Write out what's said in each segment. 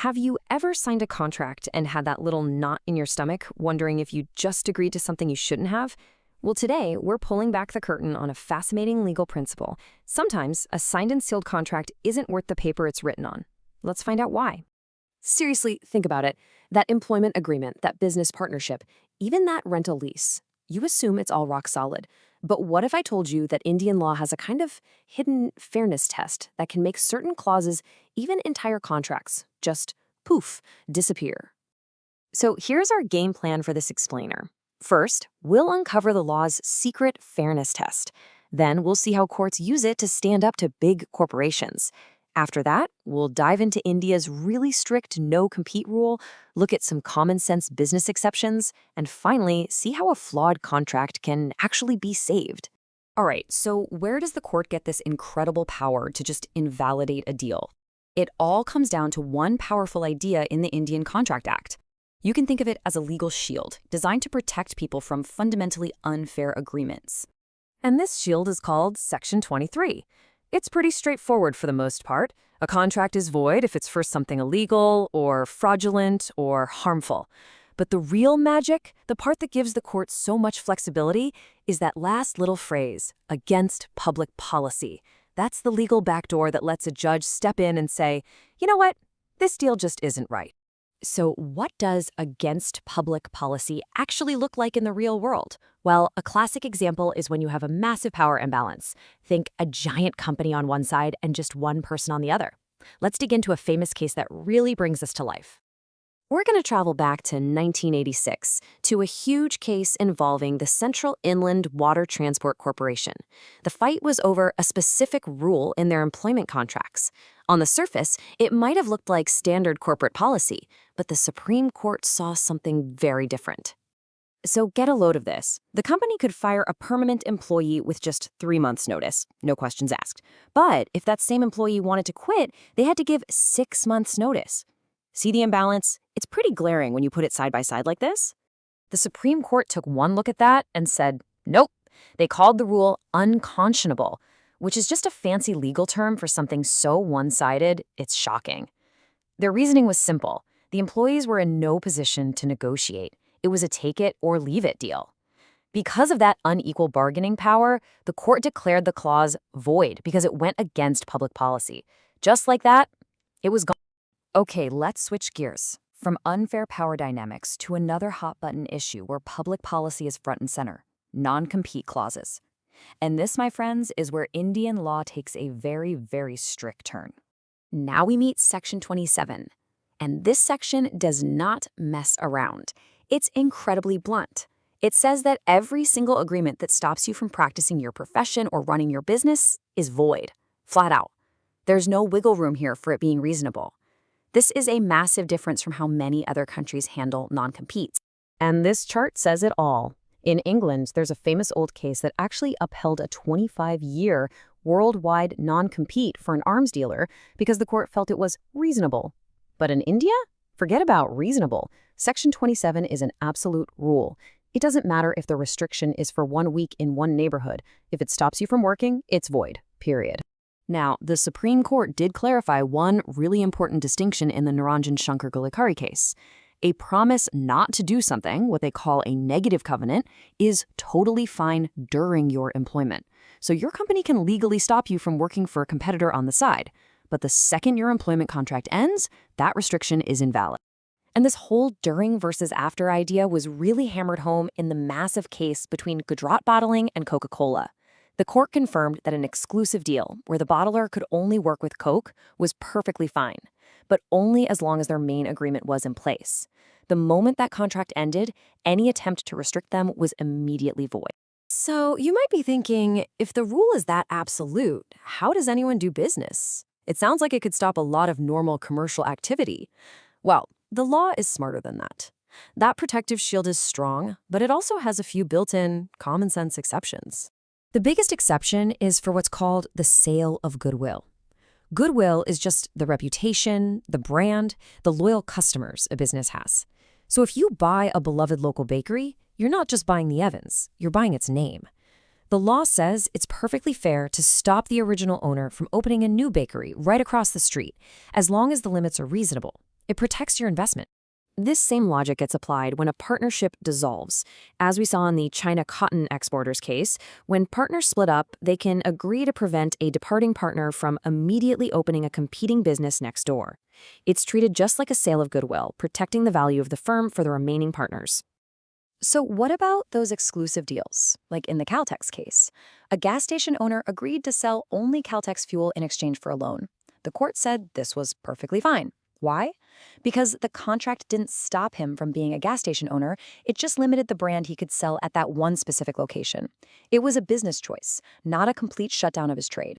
Have you ever signed a contract and had that little knot in your stomach, wondering if you just agreed to something you shouldn't have? Well, today, we're pulling back the curtain on a fascinating legal principle. Sometimes, a signed and sealed contract isn't worth the paper it's written on. Let's find out why. Seriously, think about it. That employment agreement, that business partnership, even that rental lease. You assume it's all rock solid. But what if I told you that Indian law has a kind of hidden fairness test that can make certain clauses, even entire contracts, just poof, disappear? So here's our game plan for this explainer. First, we'll uncover the law's secret fairness test. Then we'll see how courts use it to stand up to big corporations. After that, we'll dive into India's really strict no-compete rule, look at some common-sense business exceptions, and finally, see how a flawed contract can actually be saved. All right, so where does the court get this incredible power to just invalidate a deal? It all comes down to one powerful idea in the Indian Contract Act. You can think of it as a legal shield designed to protect people from fundamentally unfair agreements. And this shield is called Section 23. It's pretty straightforward for the most part. A contract is void if it's for something illegal or fraudulent or harmful. But the real magic, the part that gives the court so much flexibility, is that last little phrase, against public policy. That's the legal backdoor that lets a judge step in and say, you know what, this deal just isn't right. So what does against public policy actually look like in the real world? Well, a classic example is when you have a massive power imbalance. Think a giant company on one side and just one person on the other. Let's dig into a famous case that really brings this to life. We're going to travel back to 1986 to a huge case involving the Central Inland Water Transport Corporation. The fight was over a specific rule in their employment contracts. On the surface, it might have looked like standard corporate policy, but the Supreme Court saw something very different. So get a load of this. The company could fire a permanent employee with just 3 months' notice, no questions asked. But if that same employee wanted to quit, they had to give 6 months' notice. See the imbalance? It's pretty glaring when you put it side by side like this. The Supreme Court took one look at that and said, nope. They called the rule unconscionable, which is just a fancy legal term for something so one-sided, it's shocking. Their reasoning was simple. The employees were in no position to negotiate. It was a take-it-or-leave-it deal. Because of that unequal bargaining power, the court declared the clause void because it went against public policy. Just like that, it was gone. Okay, let's switch gears from unfair power dynamics to another hot-button issue where public policy is front and center, non-compete clauses. And this, my friends, is where Indian law takes a very, very strict turn. Now we meet Section 27. And this section does not mess around. It's incredibly blunt. It says that every single agreement that stops you from practicing your profession or running your business is void, flat out. There's no wiggle room here for it being reasonable. This is a massive difference from how many other countries handle non-competes. And this chart says it all. In England, there's a famous old case that actually upheld a 25-year worldwide non-compete for an arms dealer because the court felt it was reasonable. But in India, forget about reasonable. Section 27 is an absolute rule. It doesn't matter if the restriction is for 1 week in one neighborhood. If it stops you from working, it's void, period. Now, the Supreme Court did clarify one really important distinction in the Niranjan Shankar Gulikari case. A promise not to do something, what they call a negative covenant, is totally fine during your employment. So your company can legally stop you from working for a competitor on the side. But the second your employment contract ends, that restriction is invalid. And this whole during versus after idea was really hammered home in the massive case between Gujarat Bottling and Coca-Cola. The court confirmed that an exclusive deal, where the bottler could only work with Coke, was perfectly fine, but only as long as their main agreement was in place. The moment that contract ended, any attempt to restrict them was immediately void. So you might be thinking, if the rule is that absolute, how does anyone do business? It sounds like it could stop a lot of normal commercial activity. Well, the law is smarter than that. That protective shield is strong, but it also has a few built-in, common-sense exceptions. The biggest exception is for what's called the sale of goodwill. Goodwill is just the reputation, the brand, the loyal customers a business has. So if you buy a beloved local bakery, you're not just buying the Evans, you're buying its name. The law says it's perfectly fair to stop the original owner from opening a new bakery right across the street, as long as the limits are reasonable. It protects your investment. This same logic gets applied when a partnership dissolves. As we saw in the China cotton exporters case, when partners split up, they can agree to prevent a departing partner from immediately opening a competing business next door. It's treated just like a sale of goodwill, protecting the value of the firm for the remaining partners. So what about those exclusive deals, like in the Caltex case? A gas station owner agreed to sell only Caltex fuel in exchange for a loan. The court said this was perfectly fine. Why? Because the contract didn't stop him from being a gas station owner, it just limited the brand he could sell at that one specific location. It was a business choice, not a complete shutdown of his trade.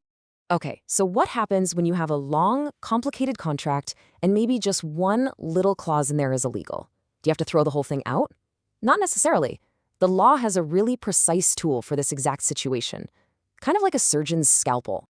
Okay, so what happens when you have a long, complicated contract and maybe just one little clause in there is illegal? Do you have to throw the whole thing out? Not necessarily. The law has a really precise tool for this exact situation, kind of like a surgeon's scalpel.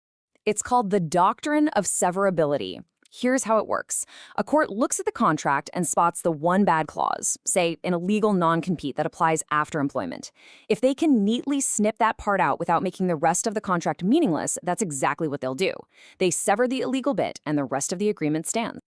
It's called the doctrine of severability. Here's how it works. A court looks at the contract and spots the one bad clause, say an illegal non-compete that applies after employment. If they can neatly snip that part out without making the rest of the contract meaningless, that's exactly what they'll do. They sever the illegal bit and the rest of the agreement stands.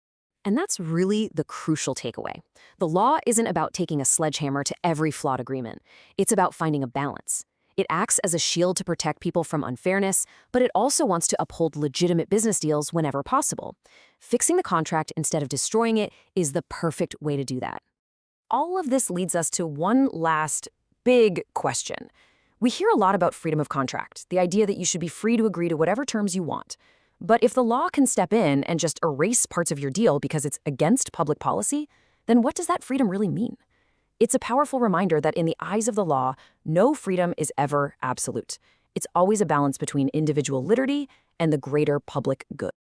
And that's really the crucial takeaway. The law isn't about taking a sledgehammer to every flawed agreement. It's about finding a balance. It acts as a shield to protect people from unfairness, but it also wants to uphold legitimate business deals whenever possible. Fixing the contract instead of destroying it is the perfect way to do that. All of this leads us to one last big question. We hear a lot about freedom of contract, the idea that you should be free to agree to whatever terms you want. But if the law can step in and just erase parts of your deal because it's against public policy, then what does that freedom really mean? It's a powerful reminder that in the eyes of the law, no freedom is ever absolute. It's always a balance between individual liberty and the greater public good.